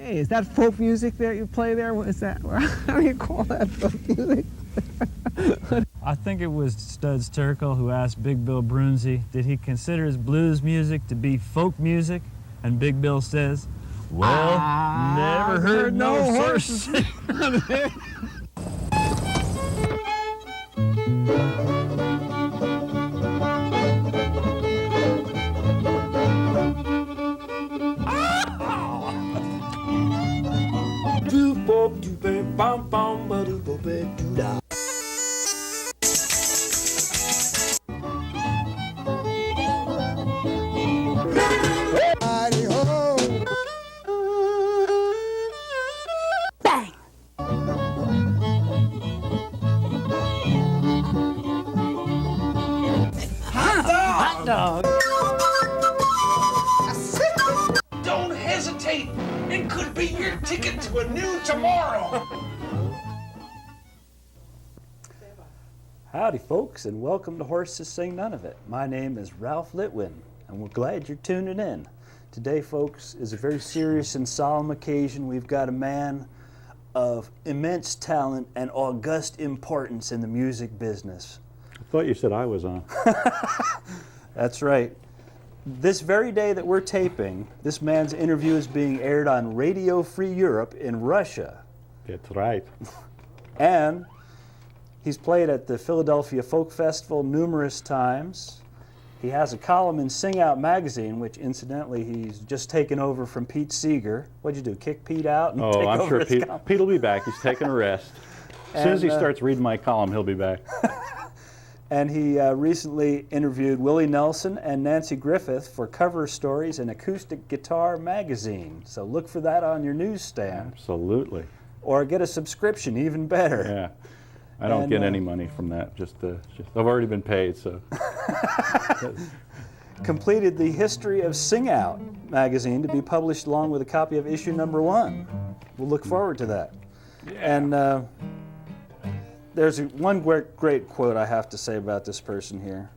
Hey, is that folk music that you play there? What is that? How do you call that folk music? I think it was Studs Terkel who asked Big Bill Brunzi, did he consider his blues music to be folk music? And Big Bill says, well, never heard no horse. Don't hesitate. It could be your ticket to a new tomorrow. Howdy folks, and welcome to Horses Sing None of It. My name is Ralph Litwin, and we're glad you're tuning in. Today, folks, is a very serious and solemn occasion. We've got a man of immense talent and august importance in the music business. I thought you said I was on. That's right. This very day that we're taping, this man's interview is being aired on Radio Free Europe in Russia. That's right. And he's played at the Philadelphia Folk Festival numerous times. He has a column in Sing Out magazine, which incidentally he's just taken over from Pete Seeger. What'd you do, kick Pete out and take I'm over sure his column? Pete will be back. He's taking a rest. As soon as he starts reading my column, he'll be back. And he recently interviewed Willie Nelson and Nancy Griffith for Cover Stories in Acoustic Guitar magazine. So look for that on your newsstand. Absolutely. Or get a subscription, even better. Yeah. I don't get any money from that. Just I've already been paid, so. Completed the History of Sing Out magazine to be published along with a copy of issue number 1. We'll look forward to that. Yeah. And there's one great quote I have to say about this person here.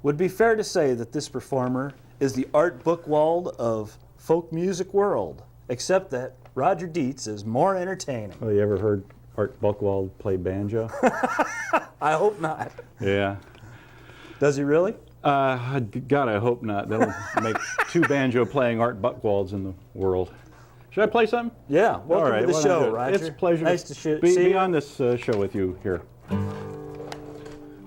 Would be fair to say that this performer is the Art Buchwald of folk music world, except that Roger Deitz is more entertaining. Oh, you ever heard Art Buchwald play banjo? I hope not. Yeah. Does he really? God, I hope not. That'll make 2 banjo-playing Art Buchwalds in the world. Should I play something? Yeah. Welcome to the show, Roger. It's a pleasure nice to see be you on this show with you here.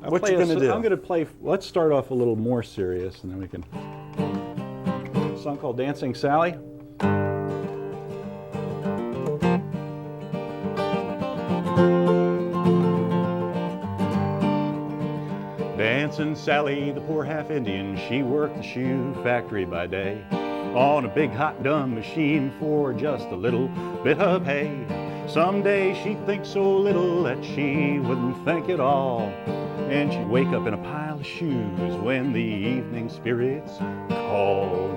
What you going to do? I'm going to play, let's start off a little more serious, and then we can. A song called Dancing Sally. Dancing Sally, the poor half-Indian, she worked the shoe factory by day on a big hot dumb machine for just a little bit of hay. Someday she'd think so little that she wouldn't think at all, and she'd wake up in a pile of shoes when the evening spirits called.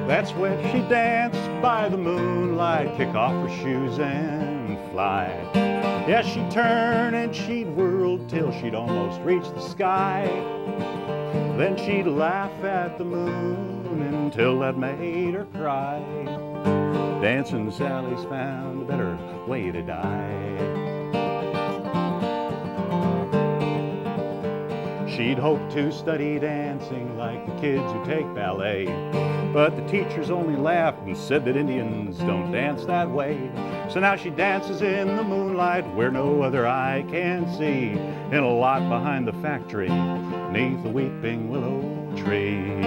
That's when she'd dance by the moonlight, kick off her shoes and fly. Yeah, she'd turn and she'd whirl till she'd almost reach the sky. Then she'd laugh at the moon until that made her cry. Dancing Sally's found a better way to die. She'd hoped to study dancing like the kids who take ballet, but the teachers only laughed and said that Indians don't dance that way. So now she dances in the moonlight where no other eye can see, in a lot behind the factory, neath the weeping willow tree.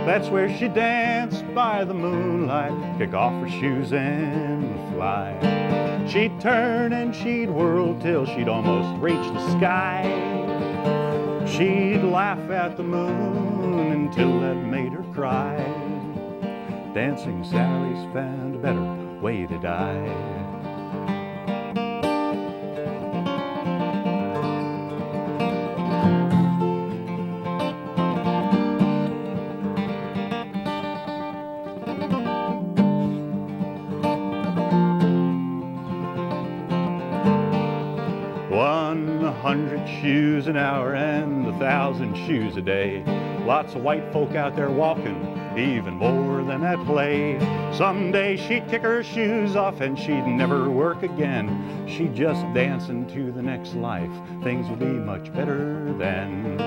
That's where she danced by the moonlight, kick off her shoes and fly. She'd turn and she'd whirl till she'd almost reach the sky. She'd laugh at the moon until that made her cry. Dancing Sally's found a better way to die. 100 shoes an hour and 1,000 shoes a day. Lots of white folk out there walking even more than at play. Someday she'd kick her shoes off and she'd never work again. She'd just dance into the next life. Things would be much better then.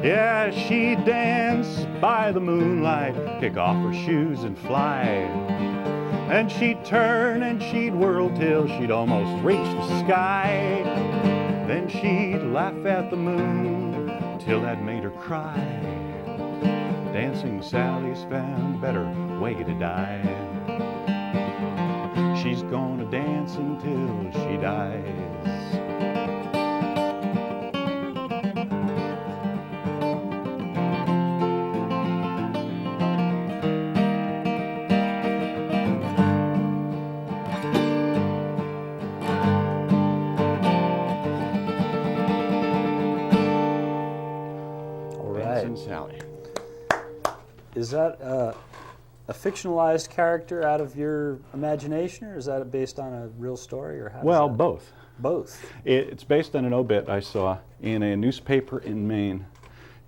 Yeah, she'd dance by the moonlight, kick off her shoes and fly. And she'd turn and she'd whirl till she'd almost reach the sky. Then she'd laugh at the moon till that made her cry. Dancing Sally's found a better way to die. She's gonna dance until she dies. Sally. Is that a fictionalized character out of your imagination, or is that based on a real story, or how? Well, both. Both. It's based on an obit I saw in a newspaper in Maine.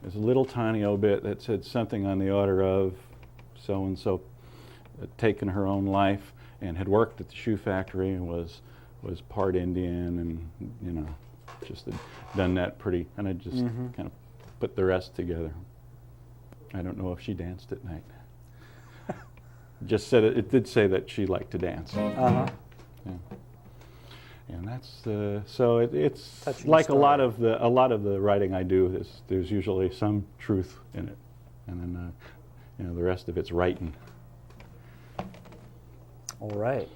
There's a little tiny obit that said something on the order of so-and-so taken her own life and had worked at the shoe factory and was part Indian, and just had done that pretty, and I just kind of put the rest together. I don't know if she danced at night. Just said it did say that she liked to dance. Uh-huh. Yeah. And that's so it's Touching like story. a lot of the writing I do. There's usually some truth in it, and then the rest of it's writing. All right.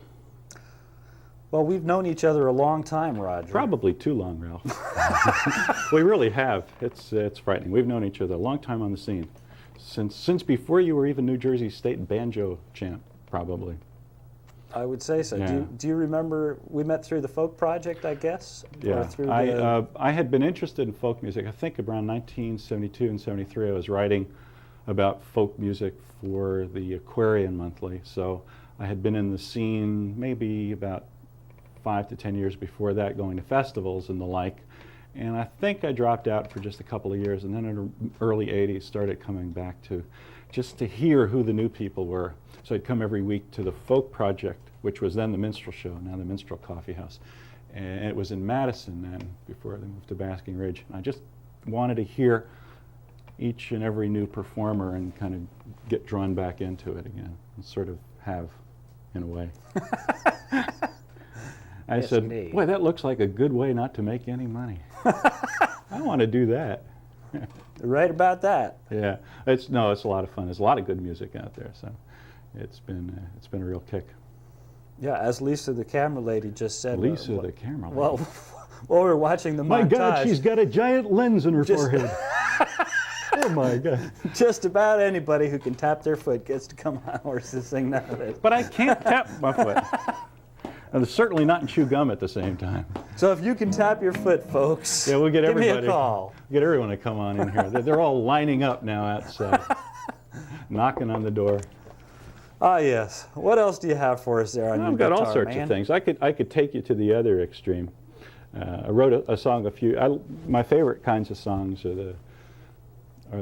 Well, we've known each other a long time, Roger. Probably too long, Ralph. We really have. It's frightening. We've known each other a long time on the scene, since before you were even New Jersey State banjo champ, probably. I would say so. Yeah. Do you remember we met through the Folk Project, I guess? Yeah. Or through I had been interested in folk music. I think around 1972 and 73, I was writing about folk music for the Aquarian Monthly. So I had been in the scene maybe about 5 to 10 years before that, going to festivals and the like. And I think I dropped out for just a couple of years, and then in the early 80s started coming back to just to hear who the new people were. So I'd come every week to the Folk Project, which was then the Minstrel Show, now the Minstrel Coffee House. And it was in Madison then, before they moved to Basking Ridge. And I just wanted to hear each and every new performer and kind of get drawn back into it again, and sort of have, in a way. I Yes, said, indeed. boy, that looks like a good way not to make any money. I want to do that. Right about that. Yeah, it's a lot of fun. There's a lot of good music out there, so it's been a real kick. Yeah, as Lisa the camera lady just said. Lisa the camera lady. Well, while we were watching the My montage, God, she's got a giant lens in her Just- forehead. Oh my God! just about anybody who can tap their foot gets to come on horse and sing nowadays. But I can't tap my foot. And certainly not and chew gum at the same time. So if you can tap your foot, folks, Yeah, we'll get give everybody. me a call. Get everyone to come on in here. They're all lining up now outside, knocking on the door. Ah, yes. What else do you have for us there on your I've got guitar, all sorts man? of things. I could take you to the other extreme. I wrote a song. My favorite kinds of songs are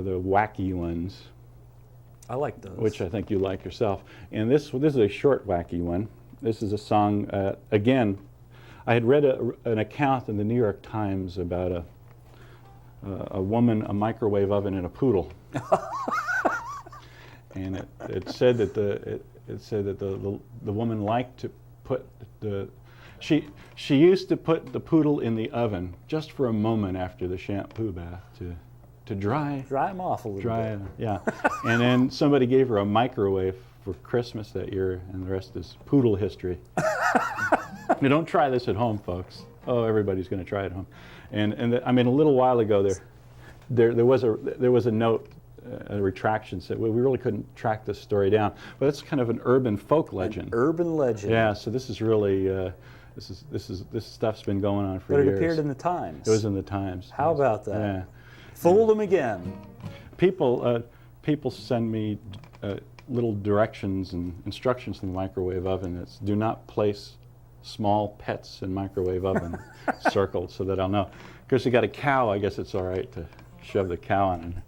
the wacky ones, I like those. which I think you like yourself. And this is a short wacky one. This is a song, again, I had read an account in the New York Times about a woman, a microwave oven, and a poodle. And it said that the woman liked to put she used to put the poodle in the oven just for a moment after the shampoo bath to dry Dry them off a little bit. yeah. And then somebody gave her a microwave for Christmas that year, and the rest is poodle history. Now, don't try this at home, folks. Oh, everybody's going to try it at home. And I mean, a little while ago, there was a note, a retraction said, well, we really couldn't track this story down, but it's kind of an urban folk legend. Urban legend. Yeah. So this is really this stuff's been going on for But it years. appeared in the Times. It was in the Times. How about that? Yeah. Fooled them again. People send me little directions and instructions in the microwave oven. It's do not place small pets in microwave oven, circled, so that I'll know. Because you got a cow, I guess it's all right to shove the cow on.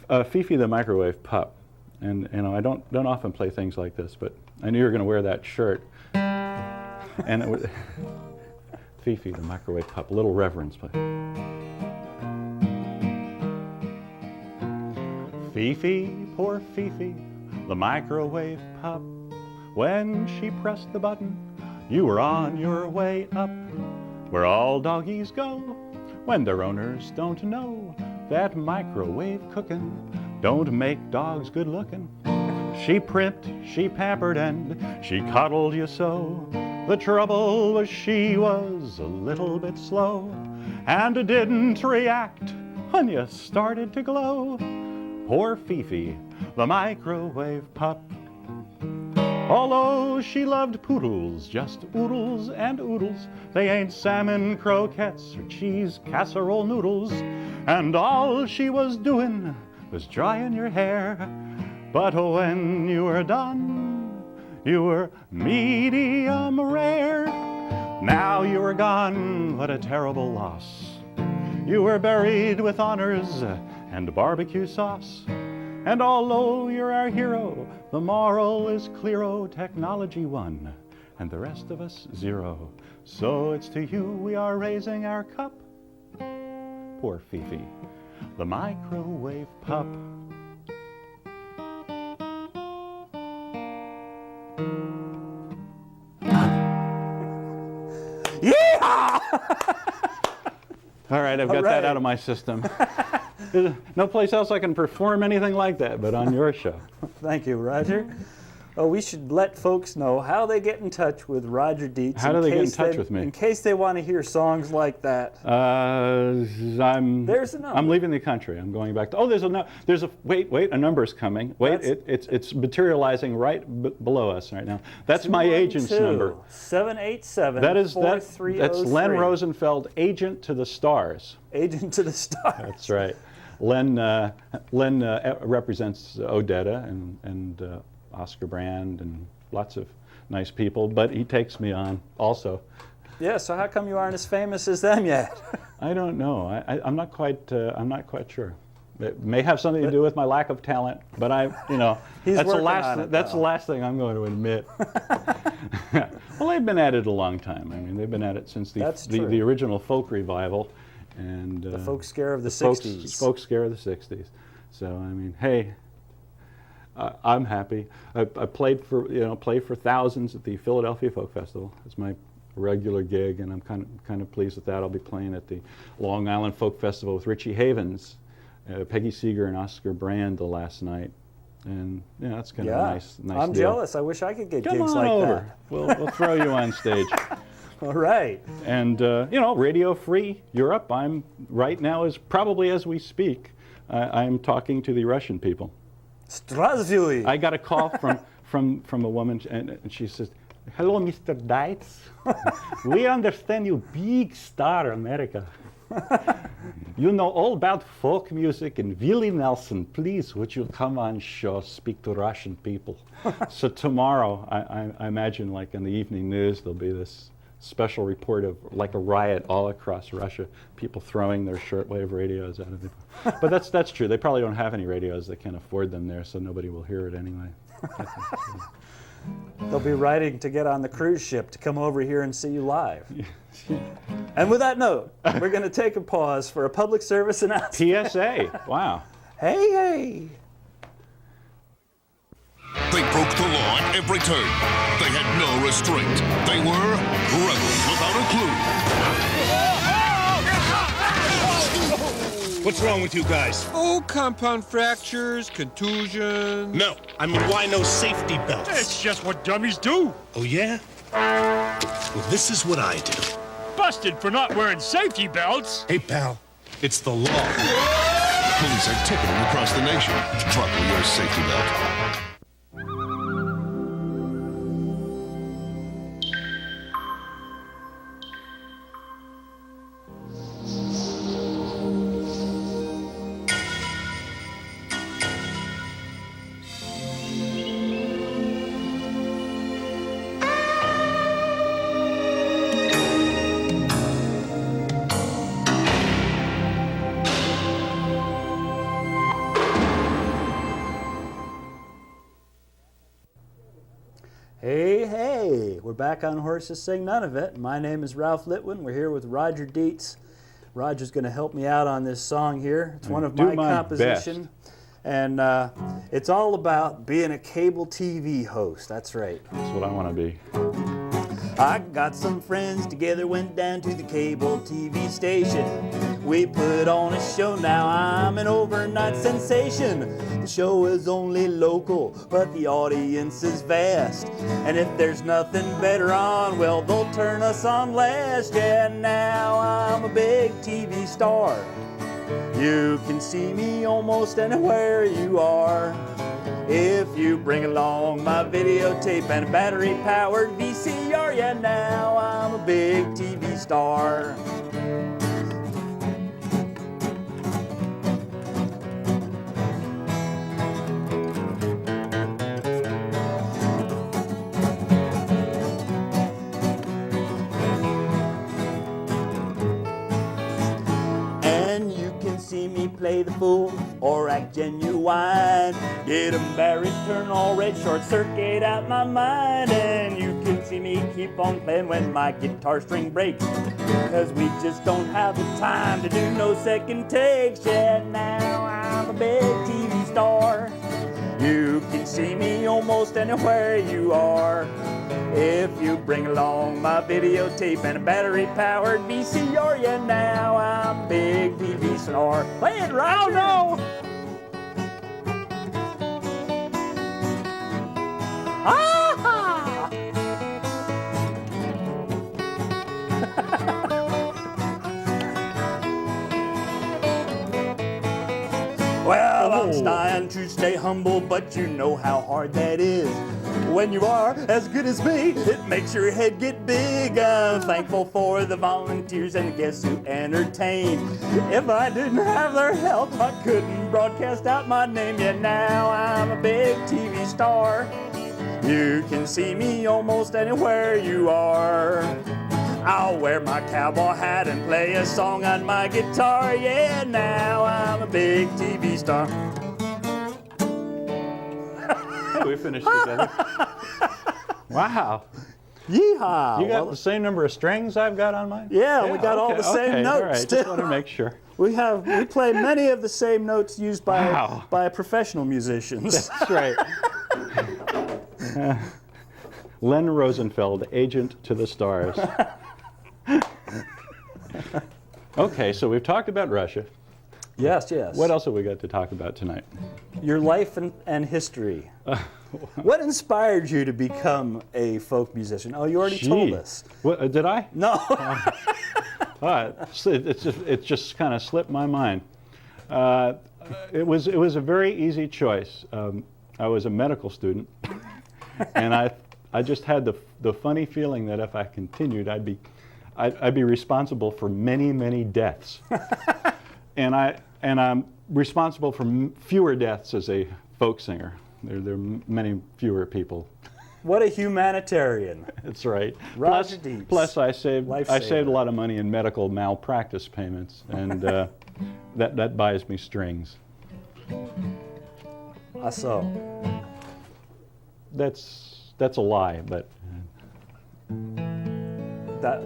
Fifi the Microwave Pup. And I don't often play things like this, but I knew you were going to wear that shirt. And it was Fifi the Microwave Pup, a little reverence, please. Fifi, poor Fifi, the microwave pup. When she pressed the button, you were on your way up, where all doggies go when their owners don't know that microwave cooking don't make dogs good looking. She primped, she pampered, and she coddled you so. The trouble was she was a little bit slow and didn't react when you started to glow. Poor Fifi, the microwave pup. Although she loved poodles, just oodles and oodles, they ain't salmon croquettes or cheese casserole noodles. And all she was doing was drying your hair. But when you were done, you were medium rare. Now you are gone, what a terrible loss. You were buried with honors and barbecue sauce. And although you're our hero, the moral is clear-o, technology won, and the rest of us zero. So it's to you we are raising our cup. Poor Fifi, the microwave pup. Yeah! All right, I've got that out of my system. There's no place else I can perform anything like that but on your show. Thank you, Roger. Oh, we should let folks know how they get in touch with Roger Deitz. How do they get in touch with me? In case they want to hear songs like that. There's a number. I'm leaving the country. I'm going back to. Oh, wait. A number's coming. Wait, it's materializing right below us right now. That's my agent's number. 787. That's Len Rosenfeld, agent to the stars. Agent to the stars. That's right. Len represents Odetta and Oscar Brand and lots of nice people, but he takes me on also. Yeah. So how come you aren't as famous as them yet? I don't know. I'm not quite sure. It may have something to do with my lack of talent, but that's the last thing I'm going to admit. Well, they've been at it a long time. I mean, they've been at it since the original folk revival, and the folk scare of the '60s. Folk scare of the '60s. So I mean, hey. I'm happy. I play for thousands at the Philadelphia Folk Festival. It's my regular gig, and I'm kind of pleased with that. I'll be playing at the Long Island Folk Festival with Richie Havens, Peggy Seeger, and Oscar Brand the last night, and that's kind of a nice I'm deal. jealous. I wish I could get Come gigs on like over. that. We'll throw you on stage. All right. And Radio Free Europe. I'm right now, probably as we speak, I'm talking to the Russian people. Strasvili. I got a call from a woman, and she says, "Hello, Mr. Deitz. We understand you big star America. You know all about folk music and Willie Nelson. Please, would you come on show, speak to Russian people?" So tomorrow, I imagine, like in the evening news, there'll be this special report of like a riot all across Russia, people throwing their shortwave radios out of it. But that's true. They probably don't have any radios. They can't afford them there, so nobody will hear it anyway. They'll be writing to get on the cruise ship to come over here and see you live. And with that note, we're going to take a pause for a public service announcement. PSA. Wow. Hey. They broke the law at every turn. They had no restraint. They were rebels without a clue. What's wrong with you guys? Oh, compound fractures, contusion. No, I'm a wino safety belt. It's just what dummies do. Oh, yeah? Well, this is what I do. Busted for not wearing safety belts. Hey, pal, it's the law. Police are ticketing across the nation. Buckle your safety belt. Hey, hey, we're back on Horses Sing None of It. My name is Ralph Litwin. We're here with Roger Deitz. Roger's going to help me out on this song here. It's one of my composition. And it's all about being a cable TV host. That's right. That's what I want to be. I got some friends together, went down to the cable TV station. We put on a show, now I'm an overnight sensation. The show is only local, but the audience is vast. And if there's nothing better on, well, they'll turn us on last. Yeah, now I'm a big TV star. You can see me almost anywhere you are. If you bring along my videotape and a battery-powered VCR, yeah, now I'm a big TV star. And you can see me play the fool or act genuine. Get embarrassed, turn all red, short circuit out my mind. And you can see me keep on playing when my guitar string breaks, cause we just don't have the time to do no second takes. Yeah, now I'm a big TV star. You can see me almost anywhere you are. If you bring along my videotape and a battery-powered VCR, yeah, now I'm a big TV star. Play it, Roger! Oh, no! Ah! Well, I'm trying to stay humble, but you know how hard that is. When you are as good as me, it makes your head get big. I'm thankful for the volunteers and the guests who entertain. If I didn't have their help, I couldn't broadcast out my name. Yet now I'm a big TV star. You can see me almost anywhere you are. I'll wear my cowboy hat and play a song on my guitar. Yeah, now I'm a big TV star. We finished together. Wow. Yeehaw! You got the same number of strings I've got on mine? Yeah, we got all the same notes. All right, just want to make sure. We play many of the same notes used by professional musicians. That's right. Len Rosenfeld, agent to the stars. Okay, so we've talked about Russia. Yes, yes. What else have we got to talk about tonight? Your life and history. What inspired you to become a folk musician? Oh, you already told us. What, did I? No. It just kind of slipped my mind. It was a very easy choice. I was a medical student, and I just had the funny feeling that if I continued, I'd be responsible for many deaths. And I'm responsible for fewer deaths as a folk singer. There are many fewer people. What a humanitarian. That's right. Roger Deitz. Plus I saved a lot of money in medical malpractice payments, and that buys me strings. I saw. That's a lie, but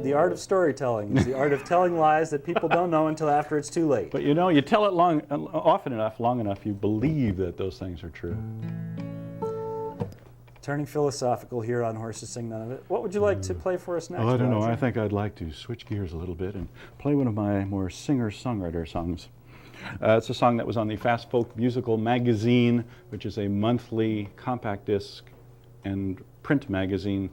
the art of storytelling is the art of telling lies that people don't know until after it's too late. But you know, you tell it long enough, you believe that those things are true. Turning philosophical here on Horses Sing None of It. What would you like to play for us next? Oh, I don't know. Roger? I think I'd like to switch gears a little bit and play one of my more singer-songwriter songs. It's a song that was on the Fast Folk Musical Magazine, which is a monthly compact disc and print magazine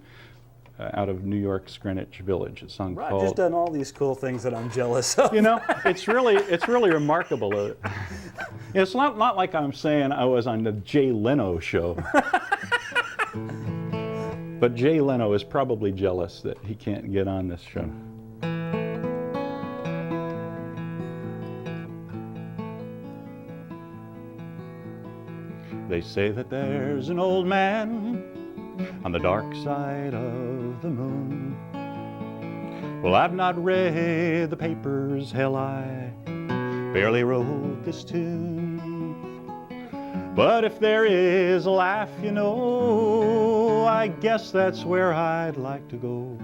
out of New York's Greenwich Village. It's a song Roger's called... done all these cool things that I'm jealous of. You know, it's really remarkable. It's not like I'm saying I was on the Jay Leno show. But Jay Leno is probably jealous that he can't get on this show. They say that there's an old man on the dark side of the moon. Well, I've not read the papers, hell, I barely wrote this tune. But if there is a laugh, you know, I guess that's where I'd like to go.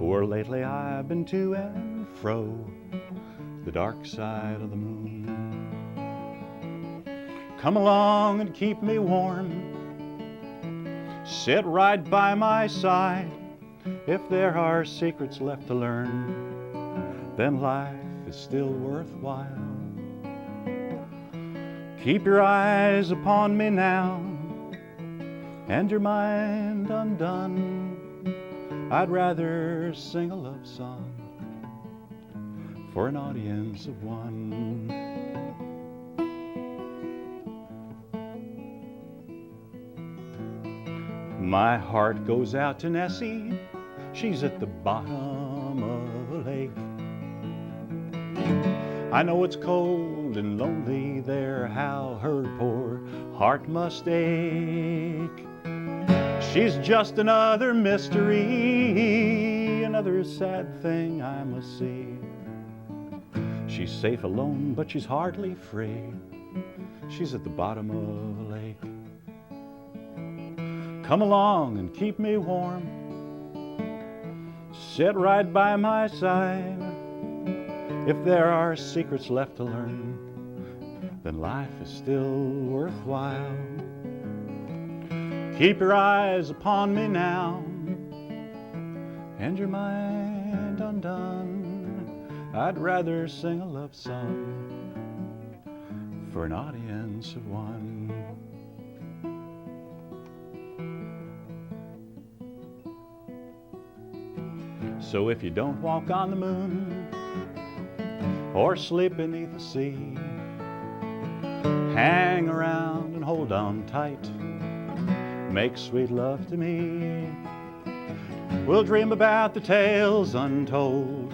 For lately I've been to and fro the dark side of the moon. Come along and keep me warm. Sit right by my side. If there are secrets left to learn, then life is still worthwhile. Keep your eyes upon me now, and your mind undone. I'd rather sing a love song for an audience of one. My heart goes out to Nessie. She's at the bottom of a lake. I know it's cold and lonely there, how her poor heart must ache. She's just another mystery, another sad thing I must see. She's safe alone, but she's hardly free. She's at the bottom of a lake. Come along and keep me warm. Sit right by my side. If there are secrets left to learn, then life is still worthwhile. Keep your eyes upon me now, and your mind undone. I'd rather sing a love song for an audience of one. So if you don't walk on the moon or sleep beneath the sea, hang around and hold on tight. Make sweet love to me. We'll dream about the tales untold.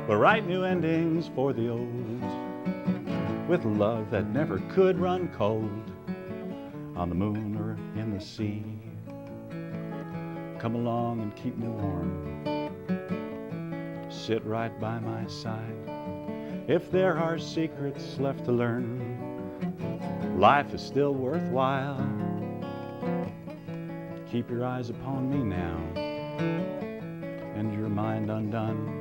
We'll write new endings for the old, with love that never could run cold on the moon or in the sea. Come along and keep me warm. Sit right by my side. If there are secrets left to learn, life is still worthwhile. Keep your eyes upon me now, and your mind undone.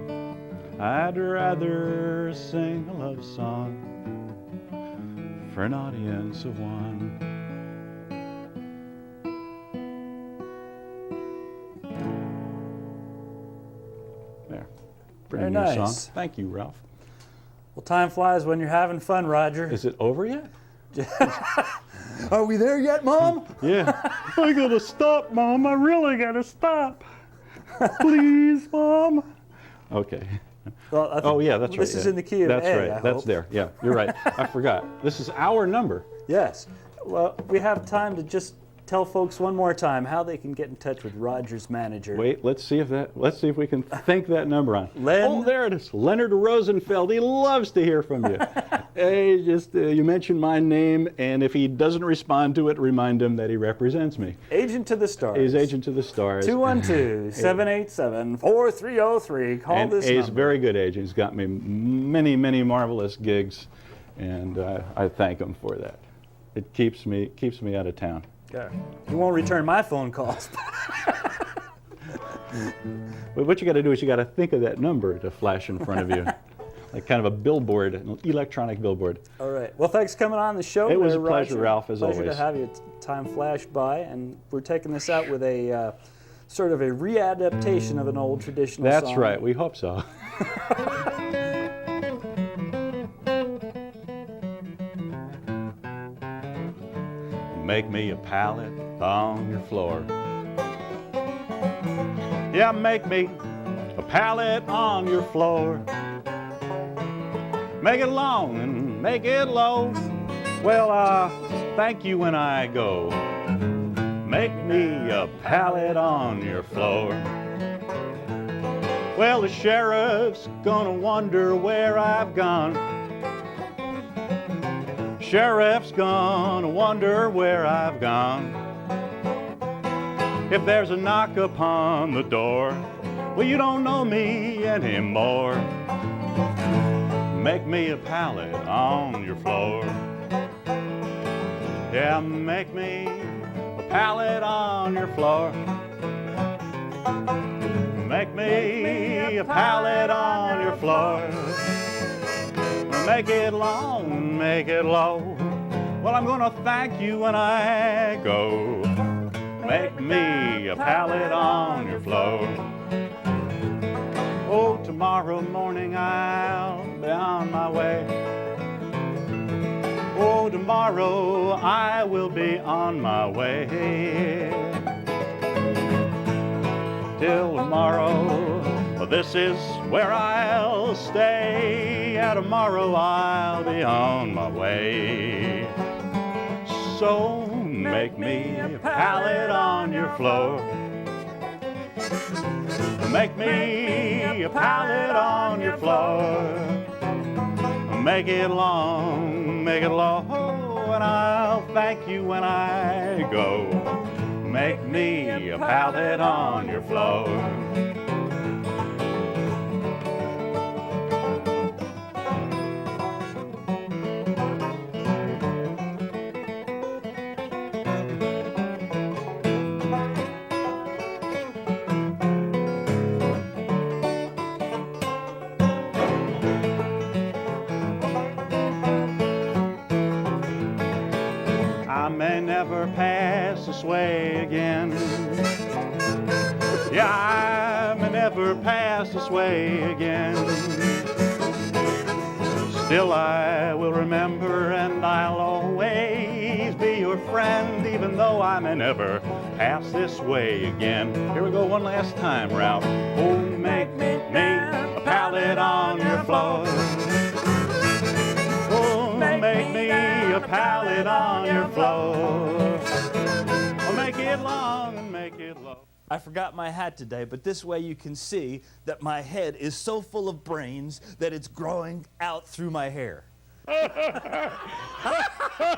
I'd rather sing a love song for an audience of one. There. Pretty Very new nice. song. Thank you, Ralph. Well, time flies when you're having fun, Roger. Is it over yet? Are we there yet, Mom? Yeah. I gotta stop, Mom. I really gotta stop. Please, Mom. Okay. Well, I think Oh, yeah, that's right. This is yeah. in the key of That's A, right. I That's hope. there. Yeah, you're right. I forgot. This is our number. Yes. Well, we have time to just tell folks one more time how they can get in touch with Roger's manager. Wait, let's see if we can think that number on. Len? Oh, there it is. Leonard Rosenfeld. He loves to hear from you. Hey, just you mention my name, and if he doesn't respond to it, remind him that he represents me. Agent to the Stars. He's Agent to the Stars. 212-787-4303. Call And this he's number. a very good agent. He's got me many, many marvelous gigs, and I thank him for that. It keeps me out of town. Yeah. He won't return my phone calls. But what you got to do is you got to think of that number to flash in front of you, like kind of a billboard, an electronic billboard. All right. Well, thanks for coming on the show. It was there, a pleasure, Roger. Ralph, as pleasure always. to have you. Time flashed by, and we're taking this out with a sort of a readaptation of an old traditional That's song. right. We hope so. Make me a pallet on your floor. Yeah, make me a pallet on your floor. Make it long and make it low. Well, thank you when I go. Make me a pallet on your floor. Well, the sheriff's gonna wonder where I've gone. Sheriff's gonna wonder where I've gone. If there's a knock upon the door, well, you don't know me anymore. Make me a pallet on your floor. Yeah, make me a pallet on your floor. Make me a pallet on your floor. Make it long, make it low. Well, I'm gonna thank you when I go. Make me a pallet on your floor. Oh, tomorrow morning I'll be on my way. Oh, tomorrow I will be on my way. Till tomorrow, this is where I'll stay. Yeah, tomorrow I'll be on my way. So make me a pallet on your floor. Make me a pallet on your floor. Make it long, make it low, and I'll thank you when I go. Make me a pallet on your floor. I may never pass this way again. Yeah, I may never pass this way again. Still I will remember, and I'll always be your friend, even though I may never pass this way again. Here we go one last time, Ralph. Oh, make me a pallet on your floor. Oh, make me a pallet on your floor. Oh, make it long and make it low. I forgot my hat today, but this way you can see that my head is so full of brains that it's growing out through my hair.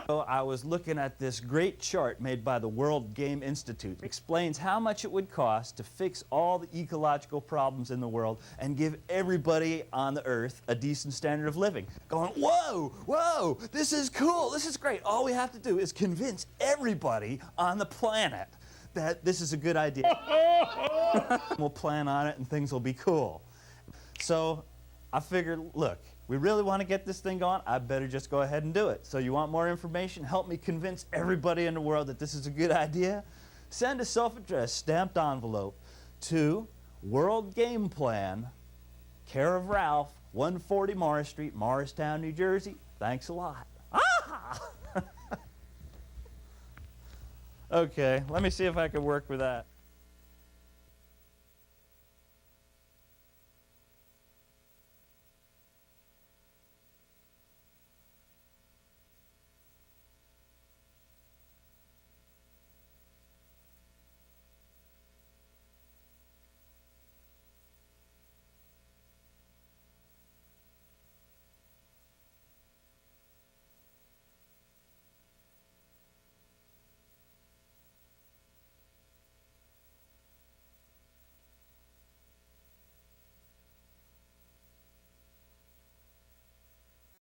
So I was looking at this great chart made by the World Game Institute. It explains how much it would cost to fix all the ecological problems in the world and give everybody on the earth a decent standard of living. Going, whoa, whoa, this is cool, this is great. All we have to do is convince everybody on the planet that this is a good idea. We'll plan on it and things will be cool. So I figured, look, we really want to get this thing going, I better just go ahead and do it. So you want more information? Help me convince everybody in the world that this is a good idea? Send a self-addressed stamped envelope to World Game Plan, care of Ralph, 140 Morris Street, Morristown, New Jersey. Thanks a lot. Ah! Okay, let me see if I can work with that.